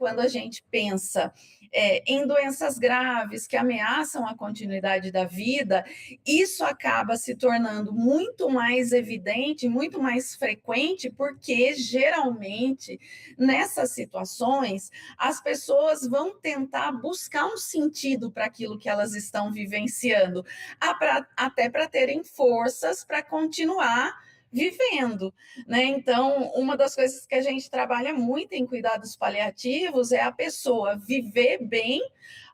quando a gente pensa, em doenças graves que ameaçam a continuidade da vida, isso acaba se tornando muito mais evidente, muito mais frequente, porque geralmente nessas situações as pessoas vão tentar buscar um sentido para aquilo que elas estão vivenciando, até para terem forças para continuar vivendo, né? Então, uma das coisas que a gente trabalha muito em cuidados paliativos é a pessoa viver bem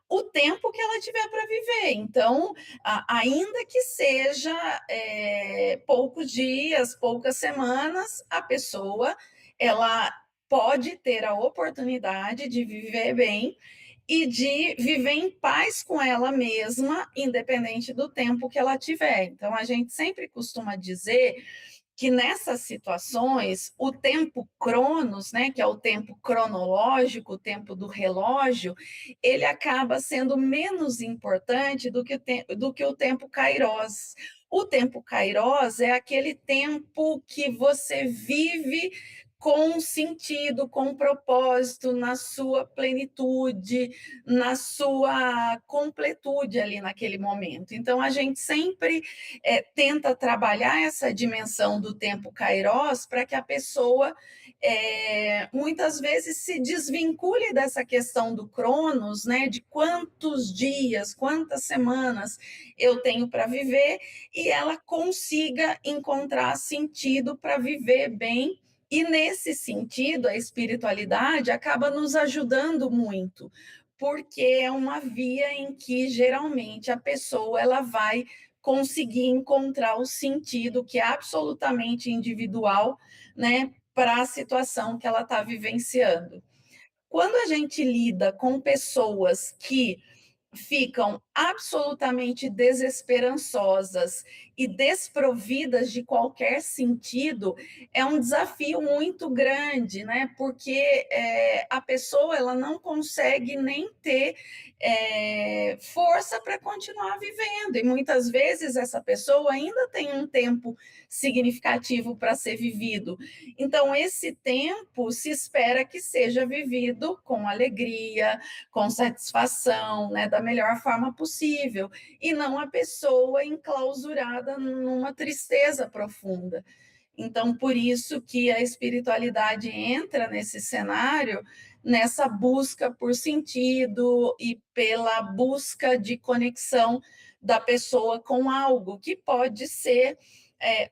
o tempo que ela tiver para viver. Então, ainda que seja poucos dias, poucas semanas, a pessoa ela pode ter a oportunidade de viver bem e de viver em paz com ela mesma, independente do tempo que ela tiver. Então, a gente sempre costuma dizer que nessas situações, o tempo cronos, né, que é o tempo cronológico, o tempo do relógio, ele acaba sendo menos importante do que o tempo kairos. O tempo kairos é aquele tempo que você vive com sentido, com propósito, na sua plenitude, na sua completude ali naquele momento. Então, a gente sempre tenta trabalhar essa dimensão do tempo kairos para que a pessoa muitas vezes se desvincule dessa questão do cronos, né, de quantos dias, quantas semanas eu tenho para viver, e ela consiga encontrar sentido para viver bem. E nesse sentido, a espiritualidade acaba nos ajudando muito, porque é uma via em que geralmente a pessoa ela vai conseguir encontrar o sentido que é absolutamente individual, né, para a situação que ela está vivenciando. Quando a gente lida com pessoas que ficam absolutamente desesperançosas e desprovidas de qualquer sentido, é um desafio muito grande, né? Porque a pessoa ela não consegue nem ter força para continuar vivendo, e muitas vezes essa pessoa ainda tem um tempo significativo para ser vivido. Então, esse tempo se espera que seja vivido com alegria, com satisfação, né, da melhor forma possível, e não a pessoa enclausurada numa tristeza profunda. Então, por isso que a espiritualidade entra nesse cenário, nessa busca por sentido e pela busca de conexão da pessoa com algo, que pode ser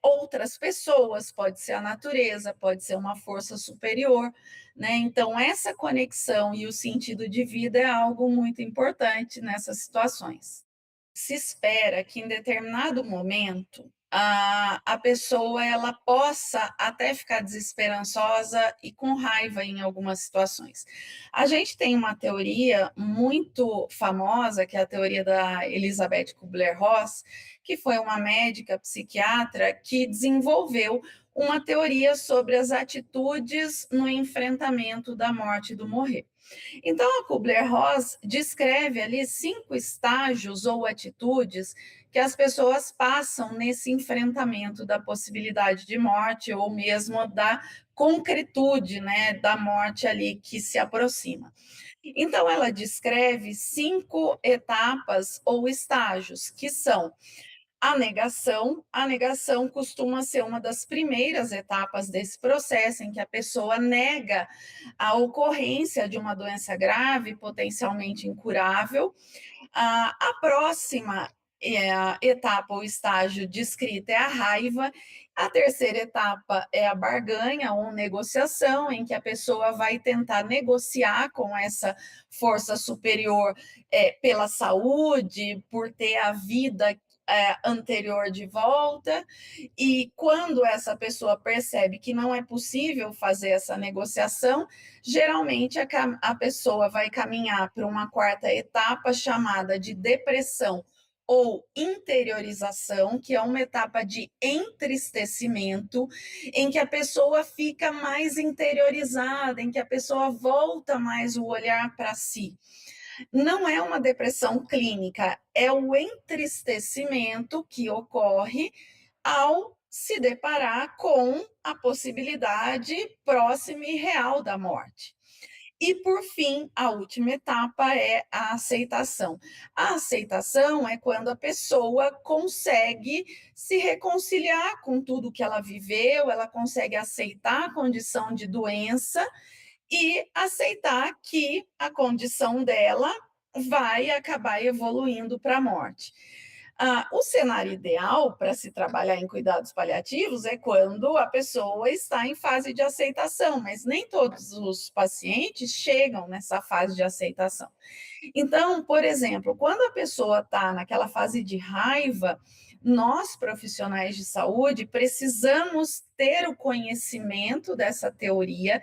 outras pessoas, pode ser a natureza, pode ser uma força superior, né? Então, essa conexão e o sentido de vida é algo muito importante nessas situações. Se espera que em determinado momento a pessoa ela possa até ficar desesperançosa e com raiva em algumas situações. A gente tem uma teoria muito famosa, que é a teoria da Elizabeth Kubler-Ross, que foi uma médica psiquiatra que desenvolveu uma teoria sobre as atitudes no enfrentamento da morte e do morrer. Então, a Kubler-Ross descreve ali 5 estágios ou atitudes que as pessoas passam nesse enfrentamento da possibilidade de morte ou mesmo da concretude, né, da morte ali que se aproxima. Então, ela descreve 5 etapas ou estágios, que são a negação costuma ser uma das primeiras etapas desse processo, em que a pessoa nega a ocorrência de uma doença grave, potencialmente incurável. A próxima etapa ou estágio descrita é a raiva. A terceira etapa é a barganha ou negociação, em que a pessoa vai tentar negociar com essa força superior pela saúde, por ter a vida anterior de volta, e quando essa pessoa percebe que não é possível fazer essa negociação, geralmente a pessoa vai caminhar para uma quarta etapa chamada de depressão ou interiorização, que é uma etapa de entristecimento, em que a pessoa fica mais interiorizada, em que a pessoa volta mais o olhar para si. Não é uma depressão clínica, é o entristecimento que ocorre ao se deparar com a possibilidade próxima e real da morte. E, por fim, a última etapa é a aceitação. A aceitação é quando a pessoa consegue se reconciliar com tudo que ela viveu, ela consegue aceitar a condição de doença e aceitar que a condição dela vai acabar evoluindo para a morte. O cenário ideal para se trabalhar em cuidados paliativos é quando a pessoa está em fase de aceitação, mas nem todos os pacientes chegam nessa fase de aceitação. Então, por exemplo, quando a pessoa está naquela fase de raiva, nós, profissionais de saúde, precisamos ter o conhecimento dessa teoria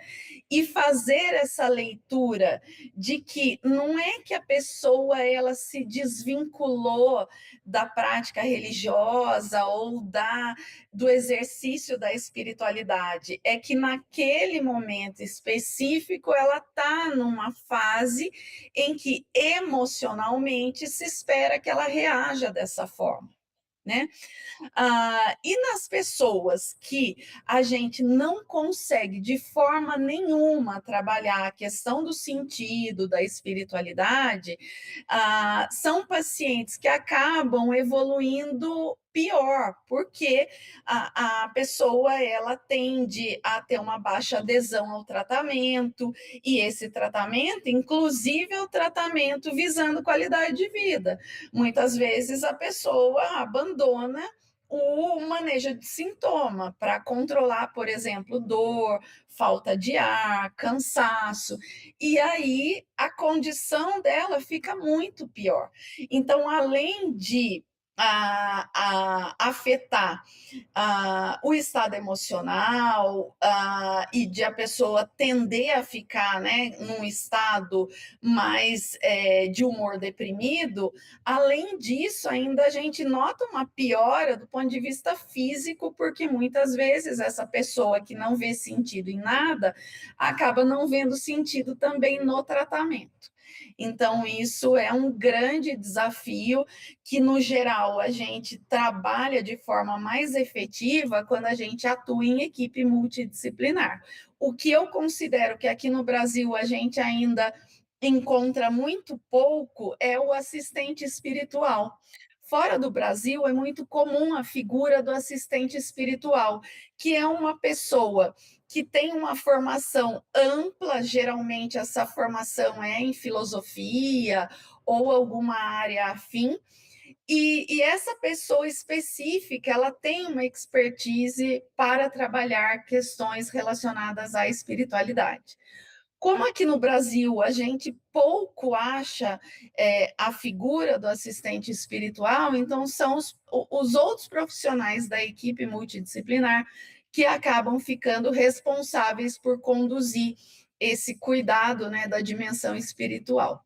e fazer essa leitura de que não é que a pessoa ela se desvinculou da prática religiosa ou do exercício da espiritualidade, é que naquele momento específico ela está numa fase em que emocionalmente se espera que ela reaja dessa forma, né? E nas pessoas que a gente não consegue de forma nenhuma trabalhar a questão do sentido, da espiritualidade, são pacientes que acabam evoluindo pior, porque a pessoa ela tende a ter uma baixa adesão ao tratamento, e esse tratamento, inclusive, é o tratamento visando qualidade de vida. Muitas vezes a pessoa abandona o manejo de sintoma para controlar, por exemplo, dor, falta de ar, cansaço, e aí a condição dela fica muito pior. Então, além de afetar o estado emocional, e de a pessoa tender a ficar, né, num estado mais de humor deprimido, além disso, ainda a gente nota uma piora do ponto de vista físico, porque muitas vezes essa pessoa que não vê sentido em nada acaba não vendo sentido também no tratamento. Então, isso é um grande desafio que, no geral, a gente trabalha de forma mais efetiva quando a gente atua em equipe multidisciplinar. O que eu considero que aqui no Brasil a gente ainda encontra muito pouco é o assistente espiritual. Fora do Brasil, é muito comum a figura do assistente espiritual, que é uma pessoa que tem uma formação ampla, geralmente essa formação é em filosofia ou alguma área afim, e essa pessoa específica, ela tem uma expertise para trabalhar questões relacionadas à espiritualidade. Como aqui no Brasil a gente pouco acha a figura do assistente espiritual, então são os outros profissionais da equipe multidisciplinar que acabam ficando responsáveis por conduzir esse cuidado, né, da dimensão espiritual.